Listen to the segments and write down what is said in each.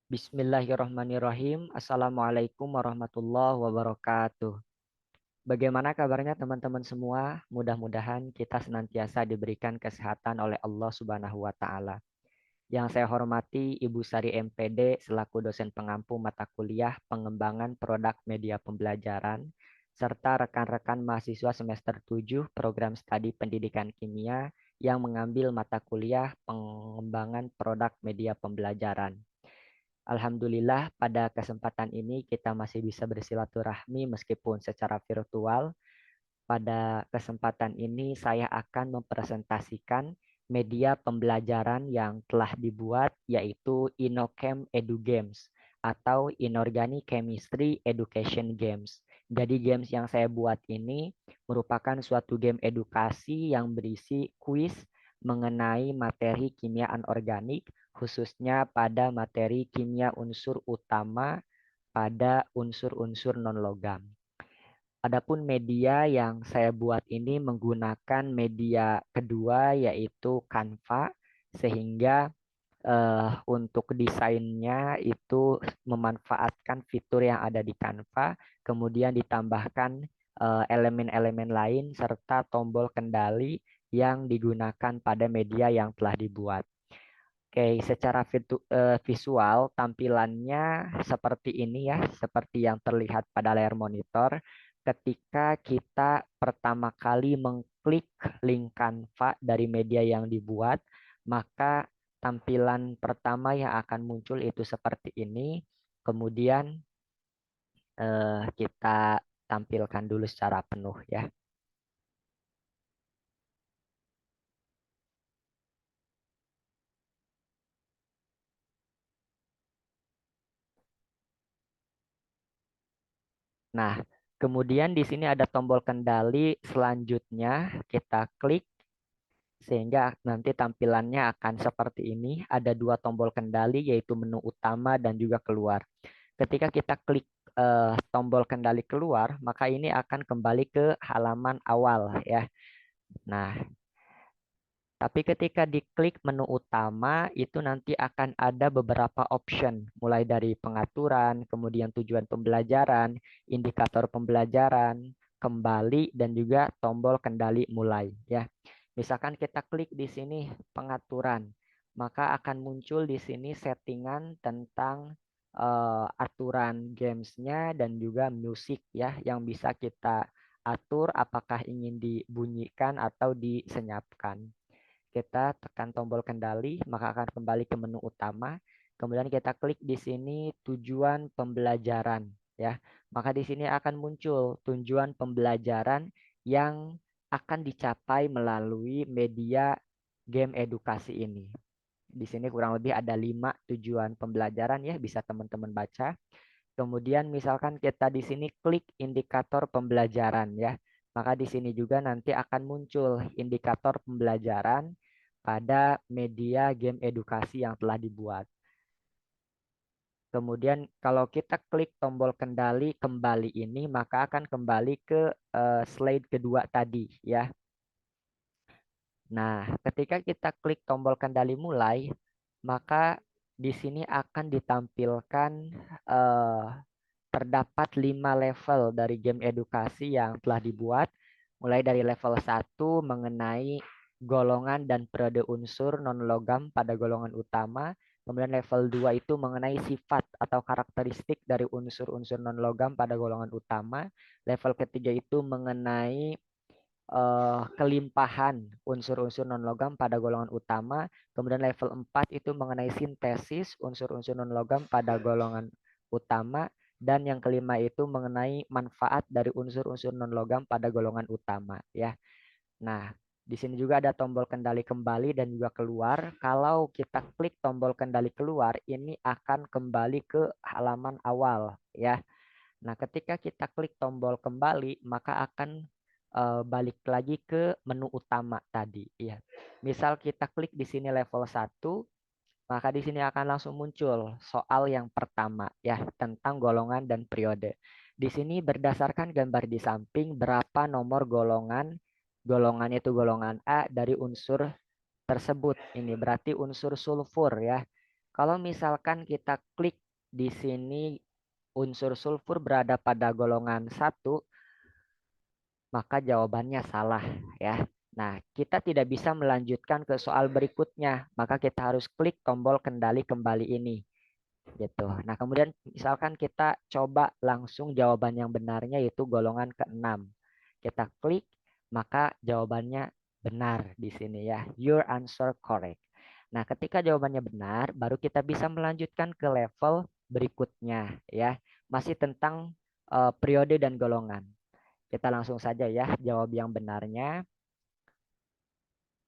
Bismillahirrahmanirrahim. Assalamualaikum warahmatullahi wabarakatuh. Bagaimana kabarnya teman-teman semua? Mudah-mudahan kita senantiasa diberikan kesehatan oleh Allah Subhanahu wa taala. Yang saya hormati Ibu Sari MPD selaku dosen pengampu mata kuliah Pengembangan Produk Media Pembelajaran serta rekan-rekan mahasiswa semester 7 program studi Pendidikan Kimia yang mengambil mata kuliah Pengembangan Produk Media Pembelajaran. Alhamdulillah pada kesempatan ini kita masih bisa bersilaturahmi meskipun secara virtual. Pada kesempatan ini saya akan mempresentasikan media pembelajaran yang telah dibuat yaitu InnoChem Edu Games atau Inorganic Chemistry Education Games. Jadi games yang saya buat ini merupakan suatu game edukasi yang berisi kuis mengenai materi kimia anorganik khususnya pada materi kimia unsur utama pada unsur-unsur non-logam. Adapun media yang saya buat ini menggunakan media kedua yaitu Canva sehingga untuk desainnya itu memanfaatkan fitur yang ada di Canva, kemudian ditambahkan elemen-elemen lain serta tombol kendali yang digunakan pada media yang telah dibuat. Oke, secara visual tampilannya seperti ini ya, seperti yang terlihat pada layar monitor. Ketika kita pertama kali mengklik link Canva dari media yang dibuat, maka tampilan pertama yang akan muncul itu seperti ini. Kemudian kita tampilkan dulu secara penuh ya. Nah, kemudian di sini ada tombol kendali selanjutnya kita klik sehingga nanti tampilannya akan seperti ini. Ada dua tombol kendali yaitu menu utama dan juga keluar. Ketika kita klik tombol kendali keluar, maka ini akan kembali ke halaman awal ya. Nah, tapi ketika diklik menu utama itu nanti akan ada beberapa option mulai dari pengaturan, kemudian tujuan pembelajaran, indikator pembelajaran, kembali dan juga tombol kendali mulai ya. Misalkan kita klik di sini pengaturan, maka akan muncul di sini settingan tentang aturan gamesnya dan juga musik ya yang bisa kita atur apakah ingin dibunyikan atau disenyapkan. Kita tekan tombol kendali, maka akan kembali ke menu utama. Kemudian kita klik di sini tujuan pembelajaran ya. Maka di sini akan muncul tujuan pembelajaran yang akan dicapai melalui media game edukasi ini. Di sini kurang lebih ada 5 tujuan pembelajaran ya, bisa teman-teman baca. Kemudian misalkan kita di sini klik indikator pembelajaran ya. Maka di sini juga nanti akan muncul indikator pembelajaran pada media game edukasi yang telah dibuat. Kemudian kalau kita klik tombol kendali kembali ini, maka akan kembali ke slide kedua tadi ya. Nah, ketika kita klik tombol kendali mulai, maka di sini akan ditampilkan eh, terdapat 5 level dari game edukasi yang telah dibuat, mulai dari level 1 mengenai golongan dan periode unsur non-logam pada golongan utama, kemudian level 2 itu mengenai sifat atau karakteristik dari unsur-unsur non-logam pada golongan utama, level ketiga itu mengenai kelimpahan unsur-unsur non-logam pada golongan utama, kemudian level 4 itu mengenai sintesis unsur-unsur non-logam pada golongan utama, dan yang kelima itu mengenai manfaat dari unsur-unsur non-logam pada golongan utama ya. Nah, di sini juga ada tombol kendali kembali dan juga keluar. Kalau kita klik tombol kendali keluar, ini akan kembali ke halaman awal ya. Nah, ketika kita klik tombol kembali, maka akan balik lagi ke menu utama tadi ya. Misal kita klik di sini level 1, maka di sini akan langsung muncul soal yang pertama ya tentang golongan dan periode. Di sini berdasarkan gambar di samping berapa nomor golongan, golongannya itu golongan A dari unsur tersebut. Ini berarti unsur sulfur ya. Kalau misalkan kita klik di sini unsur sulfur berada pada golongan satu, maka jawabannya salah ya. Nah, kita tidak bisa melanjutkan ke soal berikutnya, maka kita harus klik tombol kendali kembali ini gitu. Nah, kemudian misalkan kita coba langsung jawaban yang benarnya yaitu golongan keenam. Kita klik, maka jawabannya benar di sini ya. Your answer correct. Nah, ketika jawabannya benar, baru kita bisa melanjutkan ke level berikutnya ya. Masih tentang periode dan golongan. Kita langsung saja ya jawab yang benarnya.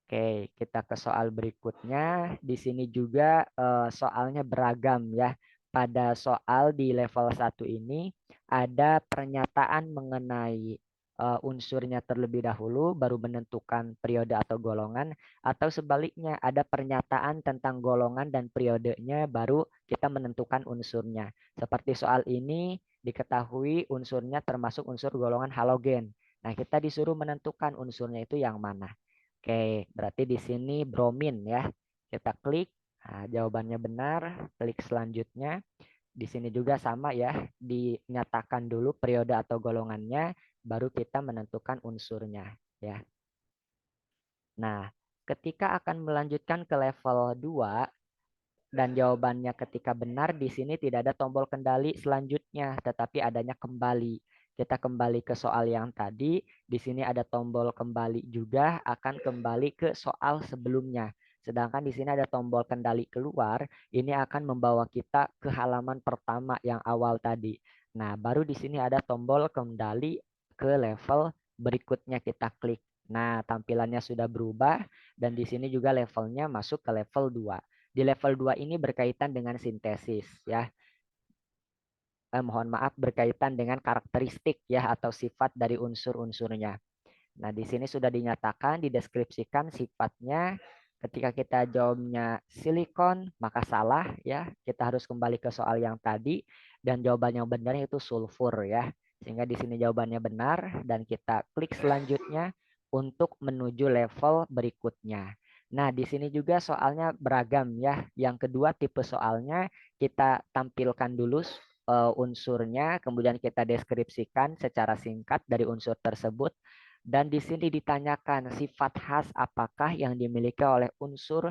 Oke, kita ke soal berikutnya. Di sini juga soalnya beragam ya. Pada soal di level 1 ini ada pernyataan mengenai unsurnya terlebih dahulu baru menentukan periode atau golongan, atau sebaliknya ada pernyataan tentang golongan dan periodenya baru kita menentukan unsurnya. Seperti soal ini diketahui unsurnya termasuk unsur golongan halogen. Nah, kita disuruh menentukan unsurnya itu yang mana. Oke, berarti di sini bromin ya. Kita klik, nah, jawabannya benar, klik selanjutnya. Di sini juga sama ya, dinyatakan dulu periode atau golongannya, baru kita menentukan unsurnya ya. Nah, ketika akan melanjutkan ke level 2 dan jawabannya ketika benar, di sini tidak ada tombol kendali selanjutnya, tetapi adanya kembali. Kita kembali ke soal yang tadi, di sini ada tombol kembali juga akan kembali ke soal sebelumnya. Sedangkan di sini ada tombol kendali keluar, ini akan membawa kita ke halaman pertama yang awal tadi. Nah, baru di sini ada tombol kembali ke level berikutnya kita klik. Nah, tampilannya sudah berubah dan di sini juga levelnya masuk ke level 2. Di level 2 ini berkaitan dengan sintesis ya. Mohon maaf, berkaitan dengan karakteristik ya atau sifat dari unsur-unsurnya. Nah, di sini sudah dinyatakan, dideskripsikan sifatnya. Ketika kita jawabnya silikon, maka salah ya. Kita harus kembali ke soal yang tadi dan jawaban yang benar itu sulfur ya. Sehingga di sini jawabannya benar dan kita klik selanjutnya untuk menuju level berikutnya. Nah, di sini juga soalnya beragam ya. Yang kedua tipe soalnya kita tampilkan dulu unsurnya, kemudian kita deskripsikan secara singkat dari unsur tersebut. Dan di sini ditanyakan sifat khas apakah yang dimiliki oleh unsur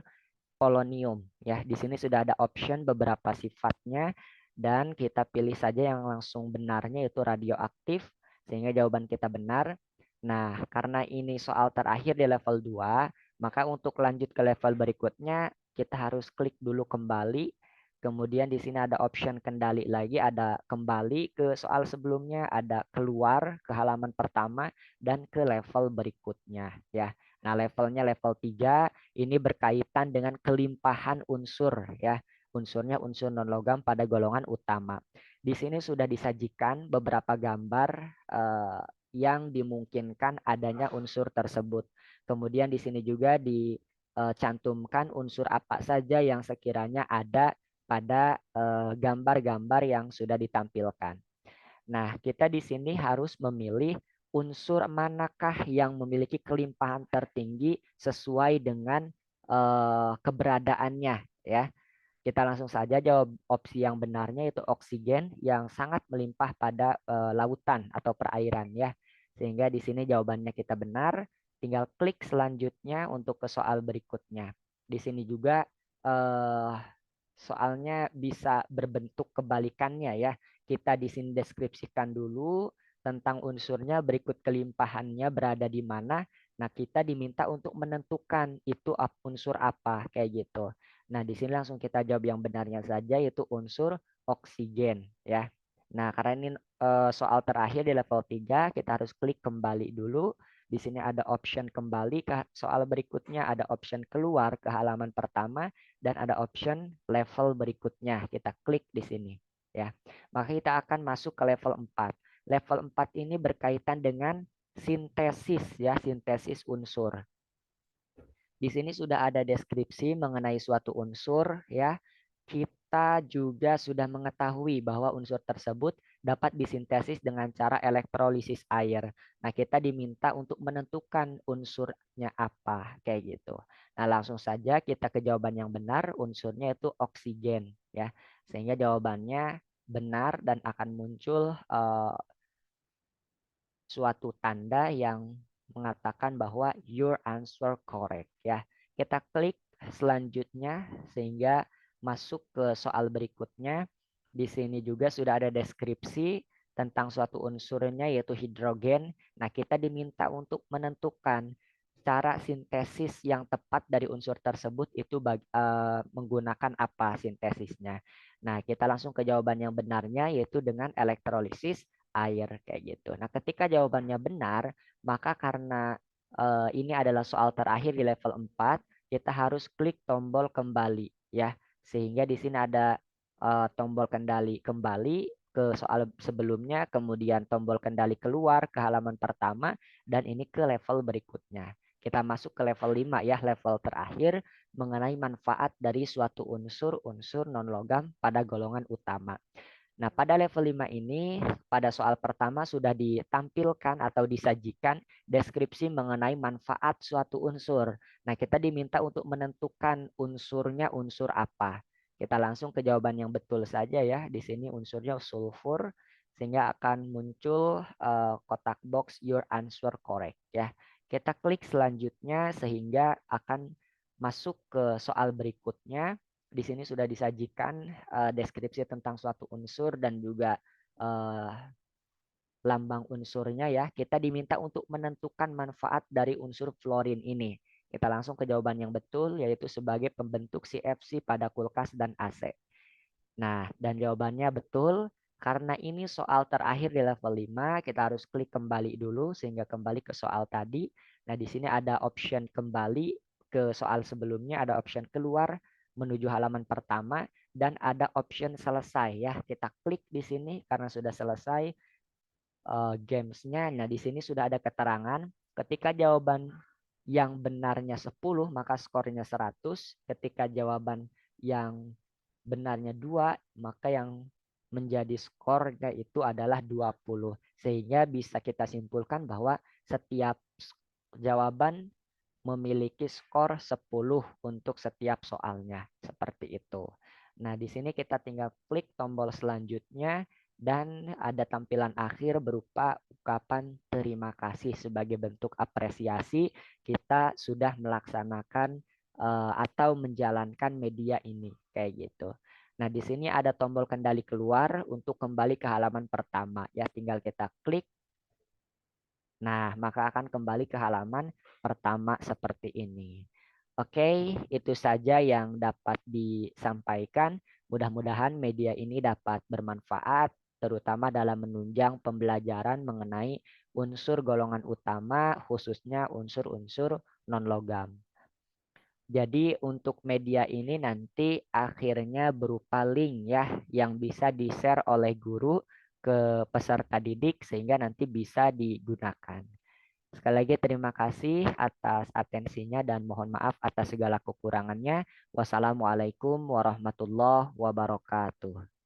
polonium. Ya, di sini sudah ada option beberapa sifatnya dan kita pilih saja yang langsung benarnya yaitu radioaktif sehingga jawaban kita benar. Nah, karena ini soal terakhir di level 2, maka untuk lanjut ke level berikutnya kita harus klik dulu kembali. Kemudian di sini ada option kendali lagi, ada kembali ke soal sebelumnya, ada keluar ke halaman pertama dan ke level berikutnya ya. Nah, levelnya level 3 ini berkaitan dengan kelimpahan unsur ya. Unsurnya unsur non-logam pada golongan utama. Di sini sudah disajikan beberapa gambar yang dimungkinkan adanya unsur tersebut. Kemudian di sini juga dicantumkan unsur apa saja yang sekiranya ada pada gambar-gambar yang sudah ditampilkan. Nah, kita di sini harus memilih unsur manakah yang memiliki kelimpahan tertinggi sesuai dengan keberadaannya ya. Kita langsung saja jawab opsi yang benarnya itu oksigen yang sangat melimpah pada lautan atau perairan ya. Sehingga di sini jawabannya kita benar, tinggal klik selanjutnya untuk ke soal berikutnya. Di sini juga eh, soalnya bisa berbentuk kebalikannya ya. Kita di sini deskripsikan dulu tentang unsurnya, berikut kelimpahannya berada di mana. Nah, kita diminta untuk menentukan itu unsur apa kayak gitu. Nah, di sini langsung kita jawab yang benarnya saja yaitu unsur oksigen ya. Nah, karena ini soal terakhir di level 3, kita harus klik kembali dulu. Di sini ada option kembali ke soal berikutnya, ada option keluar ke halaman pertama, dan ada option level berikutnya. Kita klik di sini ya. Maka kita akan masuk ke level 4. Level 4 ini berkaitan dengan sintesis ya, sintesis unsur. Di sini sudah ada deskripsi mengenai suatu unsur ya. Kita juga sudah mengetahui bahwa unsur tersebut dapat disintesis dengan cara elektrolisis air. Nah, kita diminta untuk menentukan unsurnya apa, kayak gitu. Nah, langsung saja kita ke jawaban yang benar, unsurnya itu oksigen ya. Sehingga jawabannya benar dan akan muncul suatu tanda yang mengatakan bahwa your answer correct ya. Kita klik selanjutnya sehingga masuk ke soal berikutnya. Di sini juga sudah ada deskripsi tentang suatu unsurnya yaitu hidrogen. Nah, kita diminta untuk menentukan cara sintesis yang tepat dari unsur tersebut itu menggunakan apa sintesisnya. Nah, kita langsung ke jawaban yang benarnya yaitu dengan elektrolisis air kayak gitu. Nah, ketika jawabannya benar, maka karena ini adalah soal terakhir di level 4, kita harus klik tombol kembali ya. Sehingga di sini ada tombol kendali kembali ke soal sebelumnya, kemudian tombol kendali keluar ke halaman pertama dan ini ke level berikutnya. Kita masuk ke level 5 ya, level terakhir mengenai manfaat dari suatu unsur non-logam pada golongan utama. Nah, pada level 5 ini, pada soal pertama sudah ditampilkan atau disajikan deskripsi mengenai manfaat suatu unsur. Nah, kita diminta untuk menentukan unsurnya unsur apa. Kita langsung ke jawaban yang betul saja ya. Di sini unsurnya sulfur, sehingga akan muncul kotak box your answer correct ya. Kita klik selanjutnya sehingga akan masuk ke soal berikutnya. Di sini sudah disajikan deskripsi tentang suatu unsur dan juga uh, lambang unsurnya ya. Kita diminta untuk menentukan manfaat dari unsur fluorin ini. Kita langsung ke jawaban yang betul yaitu sebagai pembentuk CFC pada kulkas dan AC. Nah, dan jawabannya betul. Karena ini soal terakhir di level 5, kita harus klik kembali dulu sehingga kembali ke soal tadi. Nah, di sini ada option kembali ke soal sebelumnya, ada option keluar menuju halaman pertama dan ada option selesai ya. Kita klik di sini karena sudah selesai gamesnya. Nah, di sini sudah ada keterangan ketika jawaban yang benarnya 10 maka skornya 100. Ketika jawaban yang benarnya 2 maka yang menjadi skornya itu adalah 20. Sehingga bisa kita simpulkan bahwa setiap jawaban memiliki skor 10 untuk setiap soalnya. Seperti itu. Nah, di sini kita tinggal klik tombol selanjutnya dan ada tampilan akhir berupa ungkapan terima kasih sebagai bentuk apresiasi kita sudah melaksanakan atau menjalankan media ini kayak gitu. Nah, di sini ada tombol kendali keluar untuk kembali ke halaman pertama ya, tinggal kita klik. Nah, maka akan kembali ke halaman pertama seperti ini. Oke, itu saja yang dapat disampaikan. Mudah-mudahan media ini dapat bermanfaat, terutama dalam menunjang pembelajaran mengenai unsur golongan utama, khususnya unsur-unsur non-logam. Jadi untuk media ini nanti akhirnya berupa link ya, yang bisa di-share oleh guru ke peserta didik sehingga nanti bisa digunakan. Sekali lagi terima kasih atas atensinya dan mohon maaf atas segala kekurangannya. Wassalamualaikum warahmatullahi wabarakatuh.